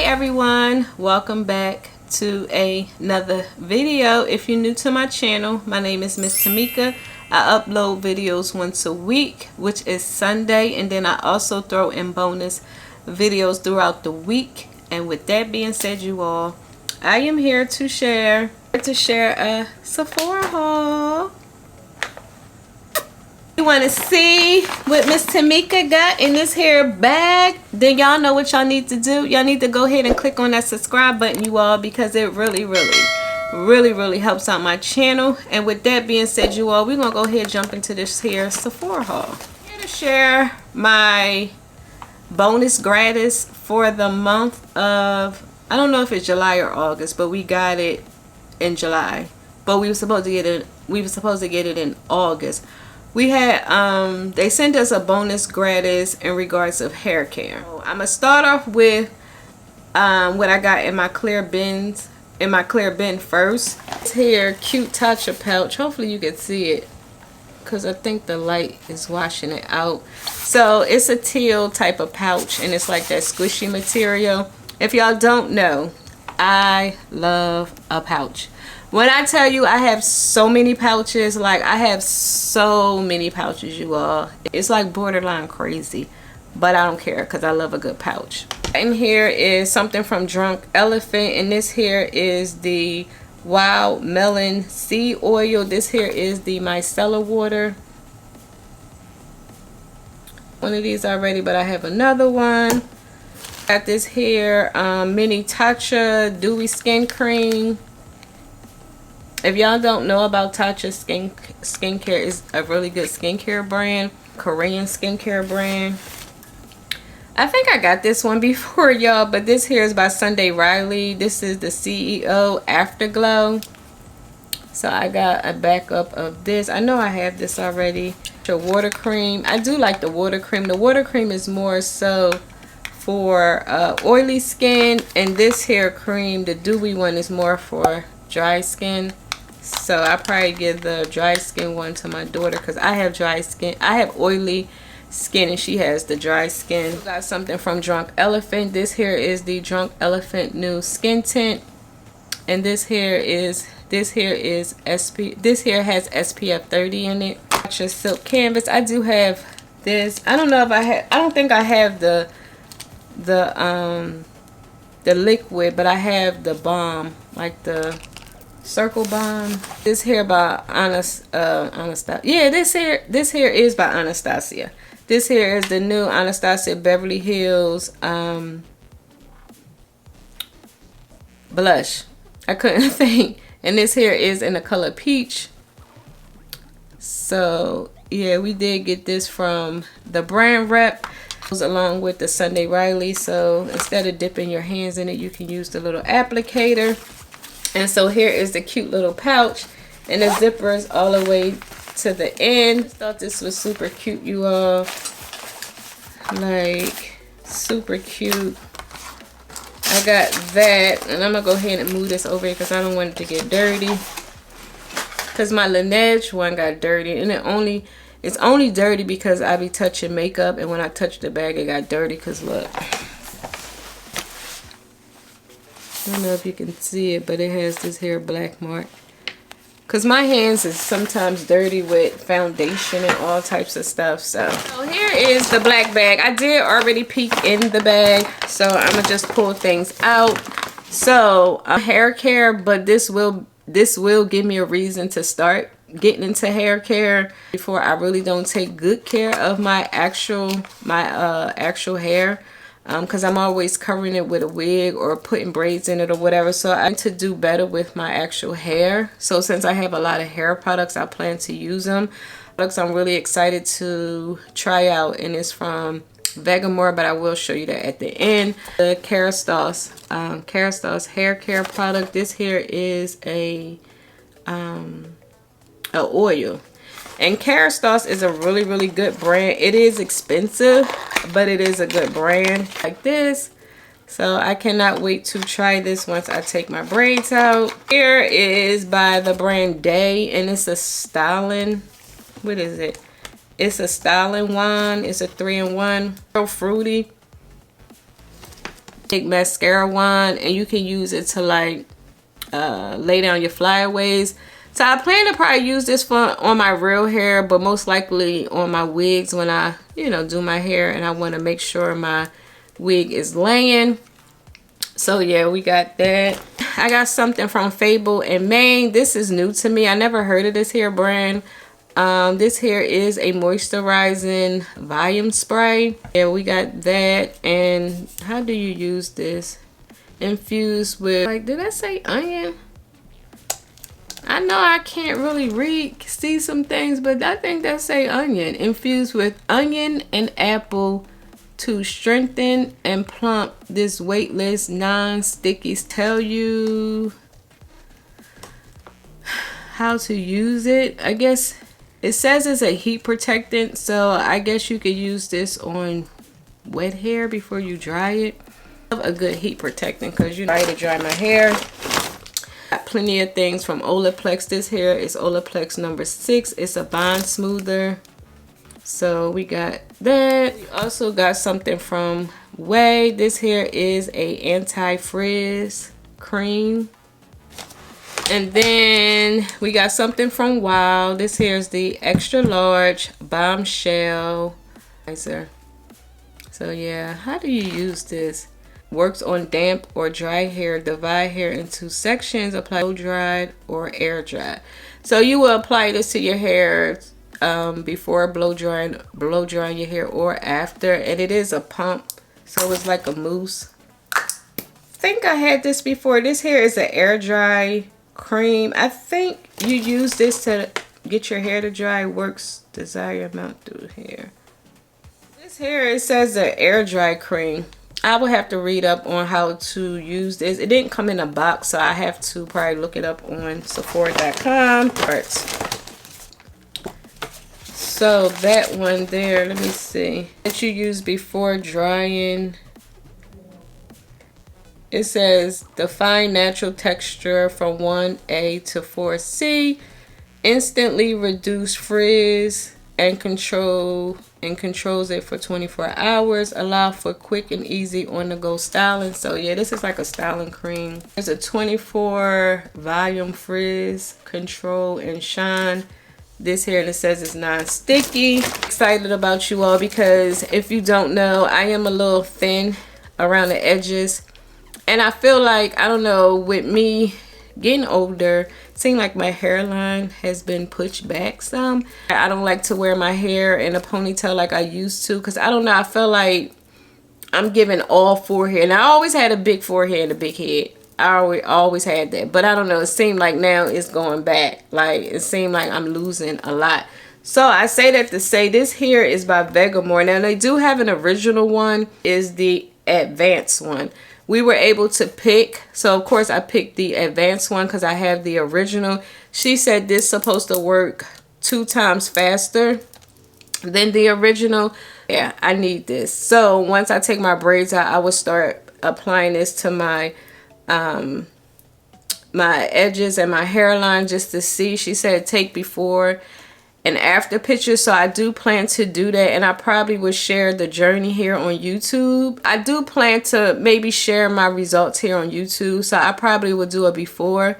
everyone, welcome back to another video. If you're new to my channel, my name is Miss Tamika. I upload videos once a week, which is Sunday, and then I also throw in bonus videos throughout the week. And with that being said, you all, I am here to share a Sephora haul. You want to see what Miss Tamika got in this hair bag? Then y'all know what y'all need to do. Y'all need to go ahead and click on that subscribe button, you all, because it really helps out my channel. And with that being said, you all, we're gonna go ahead and jump into this here Sephora haul. I'm here to share my bonus gratis for the month of, I don't know if it's July or August, but we got it in July. But we were supposed to get it in August. We had they sent us a bonus gratis in regards of hair care. So I'm gonna start off with what I got in my clear bin first. This here cute Tatcha pouch. Hopefully you can see it, because I think the light is washing it out. So it's a teal type of pouch, and it's like that squishy material. If y'all don't know, I love a pouch. When I tell you I have so many pouches, like I have so many pouches, you all. It's like borderline crazy, but I don't care because I love a good pouch. In here is something from Drunk Elephant, and this here is the Wild Melon Seed Oil. This here is the micellar water. One of these already, but I have another one. Got this here mini Tatcha Dewy Skin Cream. If y'all don't know about Tatcha skincare, is a really good skincare brand, Korean skincare brand. I think I got this one before, y'all, but this here is by Sunday Riley. This is the CEO Afterglow. So I got a backup of this. I know I have this already. The water cream. I do like the water cream. The water cream is more so for oily skin, and this hair cream, the dewy one, is more for dry skin. So I probably give the dry skin one to my daughter, because I have dry skin. I have oily skin and she has the dry skin. Got something from Drunk Elephant. This here is the Drunk Elephant new skin tint, and this here has SPF 30 in it. Tatcha silk canvas. I do have this. I don't know if I don't think I have the liquid, but I have the balm, like the circle balm. This here by Anastasia. Yeah, this here is by Anastasia. This here is the new Anastasia Beverly Hills blush. I couldn't think. And this here is in the color peach. So yeah, we did get this from the brand rep, along with the Sunday Riley. So instead of dipping your hands in it, you can use the little applicator. And so here is the cute little pouch, and the zipper is all the way to the end. I thought this was super cute, you all. Like, super cute. I got that, and I'm gonna go ahead and move this over here because I don't want it to get dirty, because my Laneige one got dirty, and it's only dirty because I be touching makeup, and when I touched the bag it got dirty. Because look, I don't know if you can see it, but it has this here black mark. Because my hands is sometimes dirty with foundation and all types of stuff. So here is the black bag. I did already peek in the bag, so I'm going to just pull things out. So hair care, but this will give me a reason to start getting into hair care before I really don't take good care of my actual hair. Because I'm always covering it with a wig or putting braids in it or whatever. So I need to do better with my actual hair. So since I have a lot of hair products, I plan to use them. Products I'm really excited to try out, and it's from Vegamore, but I will show you that at the end. The Kerastase hair care product. This here is a oil. And Kerastase is a really good brand. It is expensive, but it is a good brand. Like this. So I cannot wait to try this once I take my braids out. Here is by the brand Day, and it's a styling. What is it? It's a styling wand. It's a 3-in-1. So fruity. big mascara wand, and you can use it to like lay down your flyaways. So I plan to probably use this for on my real hair, but most likely on my wigs when I, you know, do my hair and I want to make sure my wig is laying. So yeah, we got that. I got something from Fable in Maine. This is new to me. I never heard of this hair brand. This here is a moisturizing volume spray. Yeah, we got that. And how do you use this? Infused with, like, did I say onion? I know I can't really see some things, but I think that say onion. Infused with onion and apple to strengthen and plump this weightless non-sticky. Tell you how to use it. I guess it says it's a heat protectant, so I guess you could use this on wet hair before you dry it. A good heat protectant, because you know I to dry my hair. Got plenty of things from Olaplex. This here is Olaplex number 6. It's a bond smoother. So we got that. We also got something from Way. This here is a anti-frizz cream. And then we got something from Wow. This here is the extra large bombshell. So yeah, how do you use this? Works on damp or dry hair. Divide hair into sections. Apply blow dried or air dried. So you will apply this to your hair before blow drying your hair or after. And it is a pump, so it's like a mousse. I think I had this before. This here is an air dry cream. I think you use this to get your hair to dry. Works desired amount through hair. This here, it says the air dry cream. I will have to read up on how to use this. It didn't come in a box, so I have to probably look it up on Sephora.com. So that one there, let me see. That you use before drying. It says define natural texture from 1A to 4C. Instantly reduce frizz and controls it for 24 hours. Allow for quick and easy on-the-go styling. So yeah, this is like a styling cream. There's a 24 volume frizz control and shine. This here, and it says it's non-sticky. Excited about you all, because if you don't know, I am a little thin around the edges, and I feel like, I don't know, with me getting older, it seems like my hairline has been pushed back some. I don't like to wear my hair in a ponytail like I used to, because I don't know, I feel like I'm giving all forehead. And I always had a big forehead and a big head. I always had that, but I don't know, it seemed like now it's going back. Like, it seemed like I'm losing a lot. So I say that to say this here is by Vegamore. Now they do have an original one, is the advanced one. We were able to pick, so of course I picked the advanced one because I have the original. She said this is supposed to work 2 times faster than the original. Yeah, I need this. So once I take my braids out, I will start applying this to my my edges and my hairline just to see. She said take before and after pictures, so I do plan to do that, and I probably would share the journey here on YouTube. I do plan to maybe share my results here on YouTube, so I probably would do a before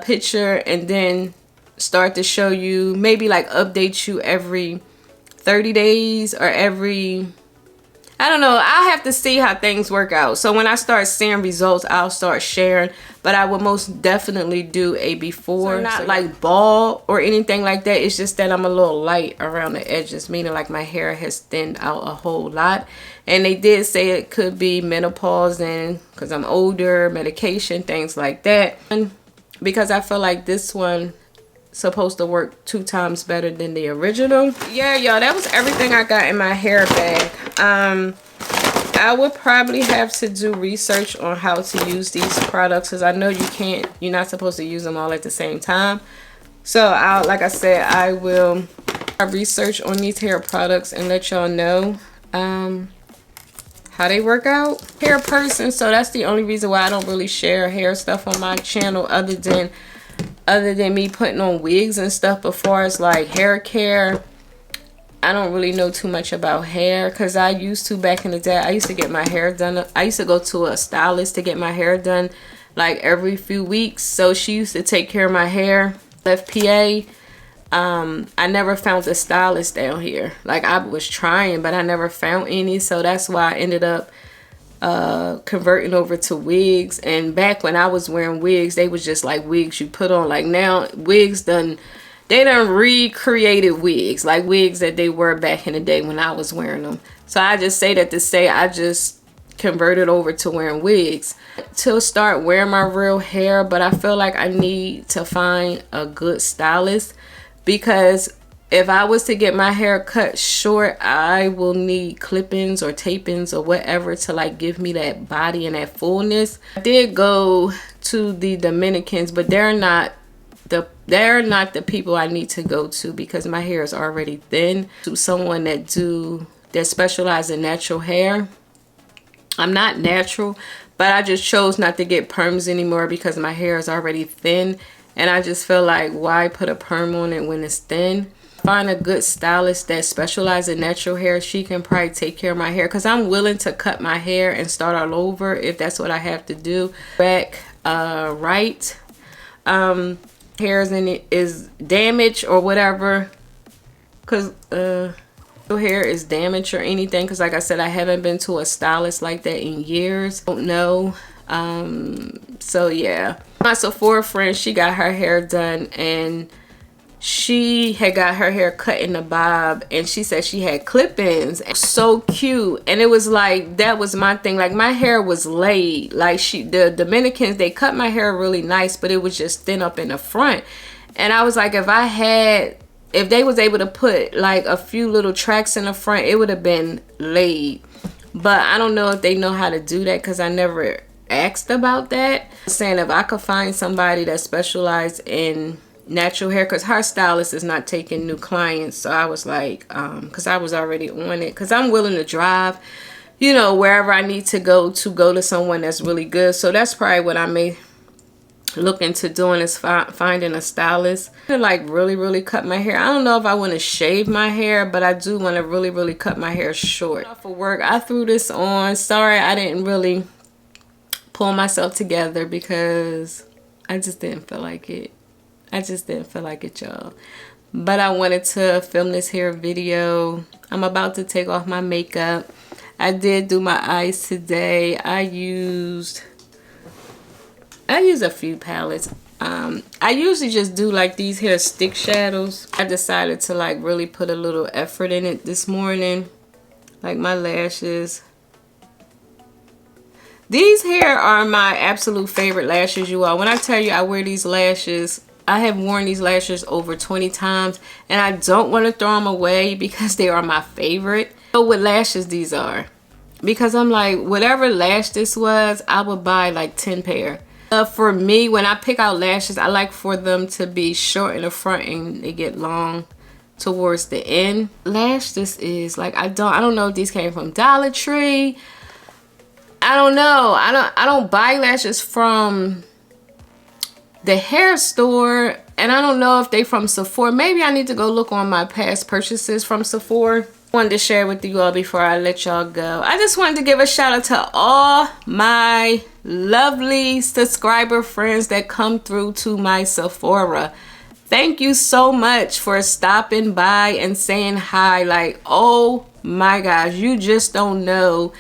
picture and then start to show you, maybe like update you every 30 days or every, I don't know, I'll have to see how things work out. So when I start seeing results, I'll start sharing. But I will most definitely do a before. So not like bald or anything like that. It's just that I'm a little light around the edges, meaning like my hair has thinned out a whole lot. And they did say it could be menopause and because I'm older, medication, things like that. And because I feel like this one supposed to work 2 times better than the original. Yeah, y'all, that was everything I got in my hair bag. I would probably have to do research on how to use these products, because I know you're not supposed to use them all at the same time. So like I said, I will research on these hair products and let y'all know how they work out. Hair person, so that's the only reason why I don't really share hair stuff on my channel, other than me putting on wigs and stuff. But as far as like hair care, I don't really know too much about hair, because I used to back in the day. I used to get my hair done. I used to go to a stylist to get my hair done like every few weeks. So she used to take care of my hair. FPA. I never found a stylist down here. Like, I was trying, but I never found any. So that's why I ended up converting over to wigs. And back when I was wearing wigs, they was just like wigs you put on. Like, now wigs they done recreated wigs, like wigs that they were back in the day when I was wearing them. So I just say that to say I just converted over to wearing wigs to start wearing my real hair. But I feel like I need to find a good stylist, because if I was to get my hair cut short, I will need clip-ins or tape-ins or whatever to like give me that body and that fullness. I did go to the Dominicans, but they're not the people I need to go to, because my hair is already thin. To someone that specializes in natural hair. I'm not natural, but I just chose not to get perms anymore because my hair is already thin, and I just feel like, why put a perm on it when it's thin? Find a good stylist that specializes in natural hair. She can probably take care of my hair, because I'm willing to cut my hair and start all over if that's what I have to do. Back right, hairs in it is damaged or whatever, because hair is damaged or anything, because like I said, I haven't been to a stylist like that in years. Don't know. So yeah, my Sephora friend, she got her hair done, and she had got her hair cut in a bob, and she said she had clip-ins. So cute. And it was like, that was my thing. Like, my hair was laid. Like, the Dominicans, they cut my hair really nice, but it was just thin up in the front. And I was like, if they was able to put like a few little tracks in the front, it would have been laid. But I don't know if they know how to do that, because I never asked about that. Saying if I could find somebody that specialized in natural hair, because her stylist is not taking new clients. So I was like, because I was already on it, because I'm willing to drive, you know, wherever I need to go to someone that's really good. So that's probably what I may look into doing, is finding a stylist to like really cut my hair. I don't know if I want to shave my hair, but I do want to really cut my hair short. For work, I threw this on. Sorry I didn't really pull myself together, because I just didn't feel like it. Y'all. But I wanted to film this hair video. I'm about to take off my makeup. I did do my eyes today. I used a few palettes. I usually just do like these here stick shadows. I decided to like really put a little effort in it this morning. Like my lashes. These here are my absolute favorite lashes, you all. When I tell you I wear these lashes, I have worn these lashes over 20 times, and I don't want to throw them away because they are my favorite. So what lashes these are, because I'm like, whatever lash this was, I would buy like 10 pair. For me, when I pick out lashes, I like for them to be short in the front and they get long towards the end. Lash this is like, I don't know if these came from Dollar Tree. I don't know. I don't buy lashes from the hair store, and I don't know if they from Sephora. Maybe I need to go look on my past purchases from Sephora. Wanted to share with you all before I let y'all go. I just wanted to give a shout out to all my lovely subscriber friends that come through to my Sephora. Thank you so much for stopping by and saying hi. Like, oh my gosh, you just don't know.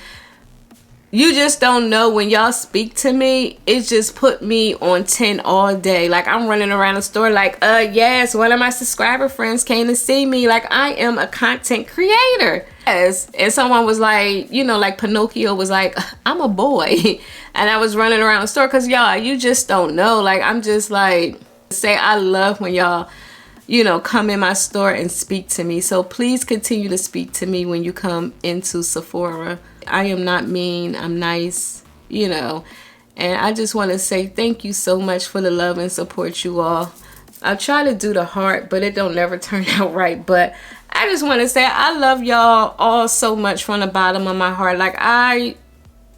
You just don't know, when y'all speak to me, it just put me on 10 all day. Like, I'm running around the store like, yes, one of my subscriber friends came to see me. Like, I am a content creator. Yes. And someone was like, you know, like Pinocchio was like, I'm a boy. And I was running around the store because, y'all, you just don't know. Like, I'm just like, say I love when y'all, you know, come in my store and speak to me. So please continue to speak to me when you come into Sephora. I am not mean, I'm nice, you know, and I just want to say thank you so much for the love and support, you all. I try to do the heart, but it don't never turn out right. But I just want to say I love y'all all so much from the bottom of my heart. Like, I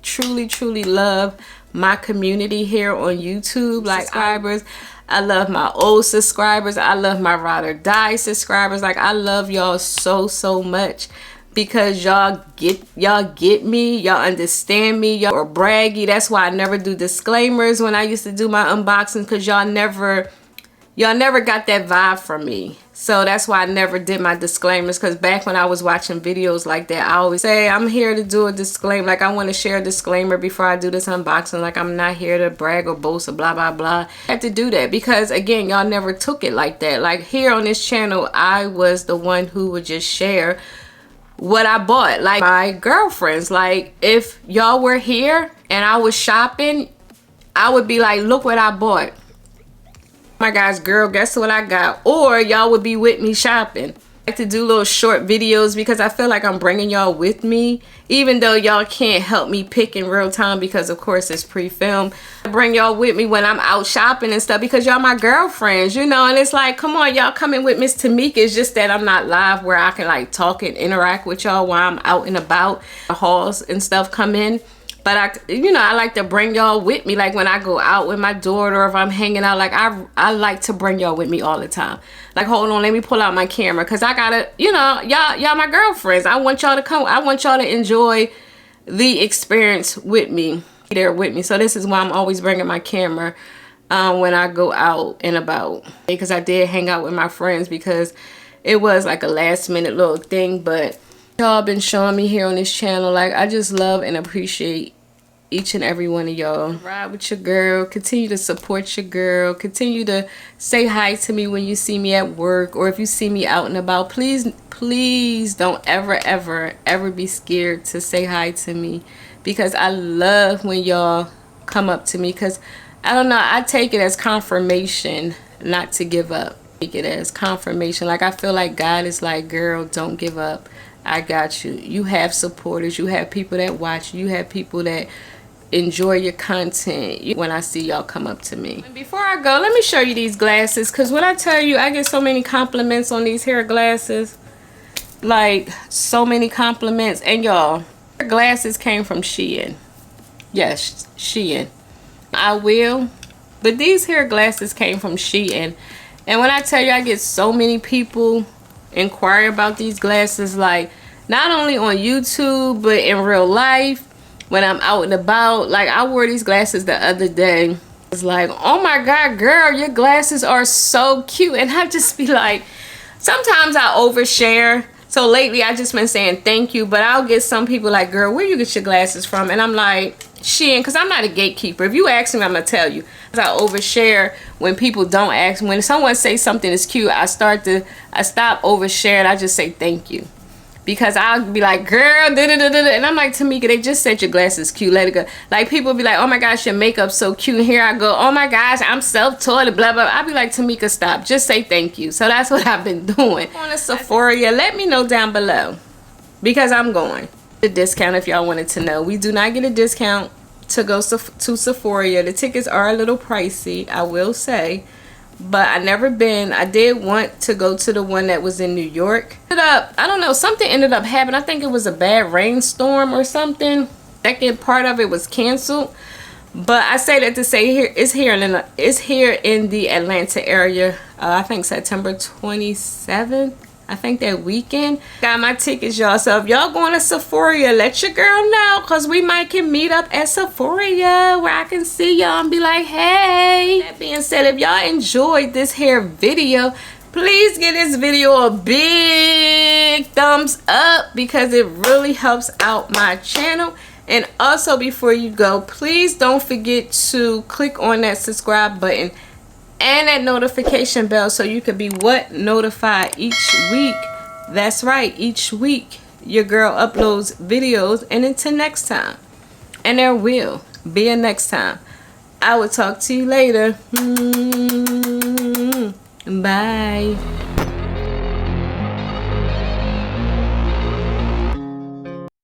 truly love my community here on YouTube, like subscribers. I love my old subscribers. I love my ride or die subscribers. Like, I love y'all so much, because y'all get me, y'all understand me, y'all are braggy. That's why I never do disclaimers when I used to do my unboxing, because y'all never got that vibe from me. So that's why I never did my disclaimers, because back when I was watching videos like that, I always say I'm here to do a disclaimer. Like, I want to share a disclaimer before I do this unboxing. Like, I'm not here to brag or boast or blah blah blah. I have to do that because, again, y'all never took it like that. Like, here on this channel, I was the one who would just share what I bought. Like, my girlfriends, like, if y'all were here and I was shopping, I would be like, look what I bought. My guys, girl, guess what I got? Or y'all would be with me shopping. I like to do little short videos because I feel like I'm bringing y'all with me, even though y'all can't help me pick in real time because, of course, it's pre-filmed. I bring y'all with me when I'm out shopping and stuff because y'all my girlfriends, you know. And it's like, come on, y'all coming with Miss Tamika. It's just that I'm not live where I can like talk and interact with y'all while I'm out and about. The hauls and stuff come in. But I like to bring y'all with me. Like, when I go out with my daughter, or if I'm hanging out, like, I like to bring y'all with me all the time. Like, hold on, let me pull out my camera, because I gotta, y'all my girlfriends. I want y'all to come. I want y'all to enjoy the experience with me, there with me. So this is why I'm always bringing my camera when I go out and about, because I did hang out with my friends, because it was like a last minute little thing. But y'all been showing me here on this channel, like, I just love and appreciate each and every one of y'all. Ride with your girl, continue to support your girl, continue to say hi to me when you see me at work, or if you see me out and about. Please don't ever be scared to say hi to me, because I love when y'all come up to me, because I don't know, I take it as confirmation not to give up. Take it as confirmation. Like, I feel like God is like, girl, don't give up. I got you. You have supporters. You have people that watch. You have people that enjoy your content when I see y'all come up to me. And before I go, let me show you these glasses, because when I tell you, I get so many compliments on these hair glasses. Like, so many compliments. And y'all, glasses came from Shein. Yes, Shein. I will. But these hair glasses came from Shein. And when I tell you, I get so many people inquire about these glasses, like, not only on YouTube, but in real life. When I'm out and about, like, I wore these glasses the other day. It's like, oh my God, girl, your glasses are so cute. And I just be like, sometimes I overshare. So lately I just been saying thank you, but I'll get some people like, girl, where you get your glasses from? And I'm like, Shein, because I'm not a gatekeeper. If you ask me, I'm gonna tell you. I overshare when people don't ask. When someone says something is cute, I stop oversharing. I just say thank you. Because I'll be like, girl, and I'm like, Tamika, they just said your glasses cute, let it go. Like, people be like, oh my gosh, your makeup's so cute. And here I go, oh my gosh, I'm self-taught, blah, blah. I'll be like, Tamika, stop. Just say thank you. So that's what I've been doing. On a Sephora, let me know down below, because I'm going. The discount, if y'all wanted to know. We do not get a discount to go to Sephora. The tickets are a little pricey, I will say. But I never been. I did want to go to the one that was in New York. I don't know, something ended up happening. I think it was a bad rainstorm or something. Second part of it was canceled. But I say that to say, it's here in the Atlanta area. I think September 27th. I think that weekend. Got my tickets, y'all. So if y'all going to Sephora, let your girl know, because we might can meet up at Sephora where I can see y'all and be like, hey. That being said, if y'all enjoyed this hair video, please give this video a big thumbs up, because it really helps out my channel. And also, before you go, please don't forget to click on that subscribe button and that notification bell, so you could be notified each week. That's right, each week your girl uploads videos. And until next time, and there will be a next time, I will talk to you later. Bye.